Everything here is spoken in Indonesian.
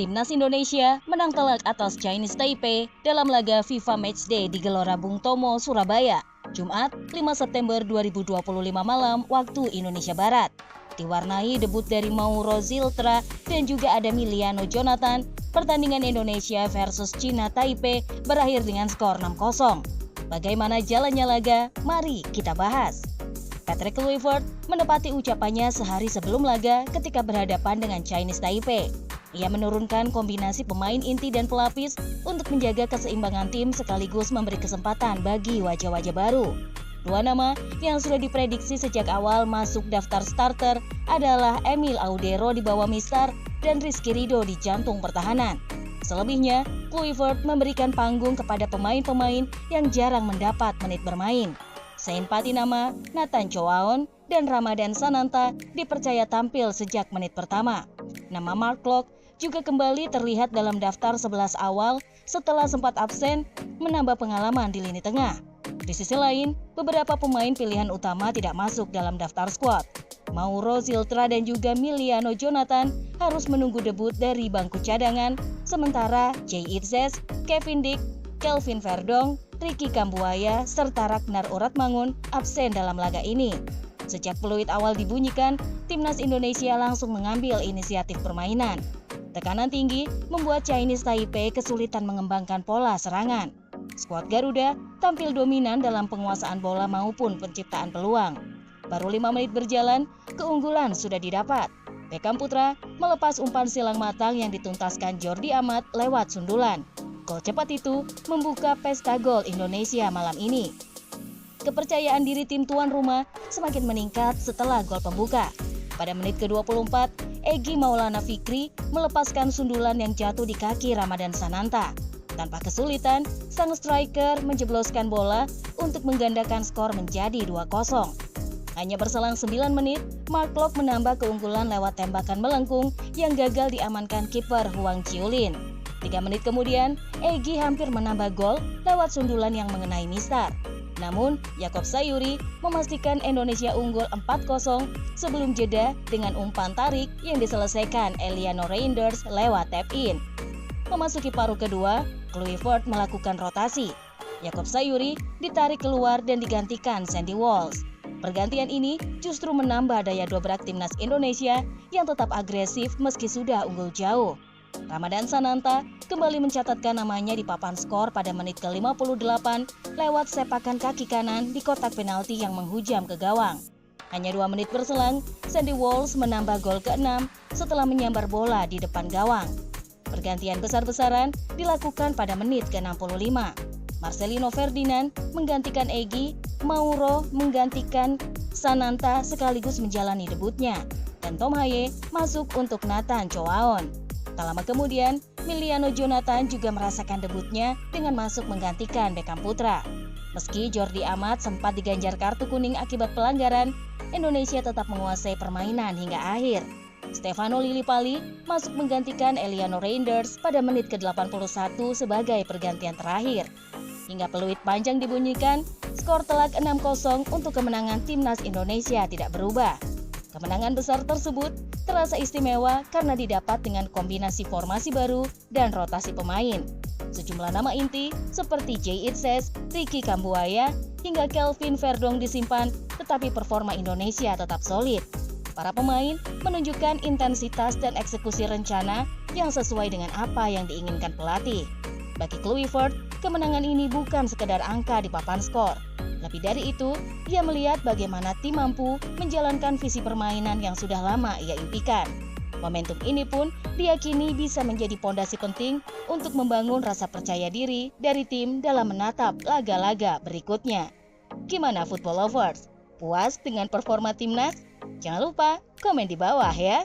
Timnas Indonesia menang telak atas Chinese Taipei dalam laga FIFA Matchday di Gelora Bung Tomo, Surabaya, Jumat 5 September 2025 malam waktu Indonesia Barat. Diwarnai debut dari Mauro Ziltra dan juga ada Miliano Jonathan, pertandingan Indonesia versus China Taipei berakhir dengan skor 6-0. Bagaimana jalannya laga? Mari kita bahas. Patrick Kluivert menepati ucapannya sehari sebelum laga ketika berhadapan dengan Chinese Taipei. Ia menurunkan kombinasi pemain inti dan pelapis untuk menjaga keseimbangan tim sekaligus memberi kesempatan bagi wajah-wajah baru. Dua nama yang sudah diprediksi sejak awal masuk daftar starter adalah Emil Audero di bawah Mistar dan Rizky Ridho di jantung pertahanan. Selebihnya, Kluivert memberikan panggung kepada pemain-pemain yang jarang mendapat menit bermain. Seimpati nama Nathan Choaon dan Ramadan Sananta dipercaya tampil sejak menit pertama. Nama Mark Locke juga kembali terlihat dalam daftar 11 awal setelah sempat absen menambah pengalaman di lini tengah. Di sisi lain, beberapa pemain pilihan utama tidak masuk dalam daftar skuad. Mauro Ziltra dan juga Miliano Jonathan harus menunggu debut dari bangku cadangan, sementara Jay Itzes, Kevin Dick, Kelvin Verdong, Ricky Kambuaya, serta Ragnar Uratmangun absen dalam laga ini. Sejak peluit awal dibunyikan, Timnas Indonesia langsung mengambil inisiatif permainan. Tekanan tinggi membuat Chinese Taipei kesulitan mengembangkan pola serangan. Skuad Garuda tampil dominan dalam penguasaan bola maupun penciptaan peluang. Baru 5 menit berjalan, keunggulan sudah didapat. Beckham Putra melepas umpan silang matang yang dituntaskan Jordi Amat lewat sundulan. Gol cepat itu membuka pesta gol Indonesia malam ini. Kepercayaan diri tim tuan rumah semakin meningkat setelah gol pembuka. Pada menit ke-24, Egy Maulana Fikri melepaskan sundulan yang jatuh di kaki Ramadan Sananta. Tanpa kesulitan, sang striker menjebloskan bola untuk menggandakan skor menjadi 2-0. Hanya berselang 9 menit, Mark Locke menambah keunggulan lewat tembakan melengkung yang gagal diamankan kiper Huang Chiulin. 3 menit kemudian, Egy hampir menambah gol lewat sundulan yang mengenai Mistar. Namun, Yakob Sayuri memastikan Indonesia unggul 4-0 sebelum jeda dengan umpan tarik yang diselesaikan Eliano Reinders lewat tap-in. Memasuki paruh kedua, Kluivert melakukan rotasi. Yakob Sayuri ditarik keluar dan digantikan Sandy Walsh. Pergantian ini justru menambah daya dobrak Timnas Indonesia yang tetap agresif meski sudah unggul jauh. Ramadan Sananta kembali mencatatkan namanya di papan skor pada menit ke-58 lewat sepakan kaki kanan di kotak penalti yang menghujam ke gawang. Hanya 2 menit berselang, Sandy Walsh menambah gol ke-6 setelah menyambar bola di depan gawang. Pergantian besar-besaran dilakukan pada menit ke-65. Marcelino Ferdinand menggantikan Egy, Mauro menggantikan Sananta sekaligus menjalani debutnya, dan Tom Haye masuk untuk Nathan Choaon. Tak lama kemudian, Miliano Jonathan juga merasakan debutnya dengan masuk menggantikan Beckham Putra. Meski Jordi Amat sempat diganjar kartu kuning akibat pelanggaran, Indonesia tetap menguasai permainan hingga akhir. Stefano Lillipali masuk menggantikan Eliano Reinders pada menit ke-81 sebagai pergantian terakhir. Hingga peluit panjang dibunyikan, skor telak 6-0 untuk kemenangan Timnas Indonesia tidak berubah. Kemenangan besar tersebut terasa istimewa karena didapat dengan kombinasi formasi baru dan rotasi pemain. Sejumlah nama inti seperti Jay Itzes, Ricky Kambuaya, hingga Kelvin Verdong disimpan, tetapi performa Indonesia tetap solid. Para pemain menunjukkan intensitas dan eksekusi rencana yang sesuai dengan apa yang diinginkan pelatih. Bagi Kluivert, kemenangan ini bukan sekedar angka di papan skor. Lebih dari itu, ia melihat bagaimana tim mampu menjalankan visi permainan yang sudah lama ia impikan. Momentum ini pun diyakini bisa menjadi pondasi penting untuk membangun rasa percaya diri dari tim dalam menatap laga-laga berikutnya. Gimana football lovers? Puas dengan performa timnas? Jangan lupa komen di bawah ya.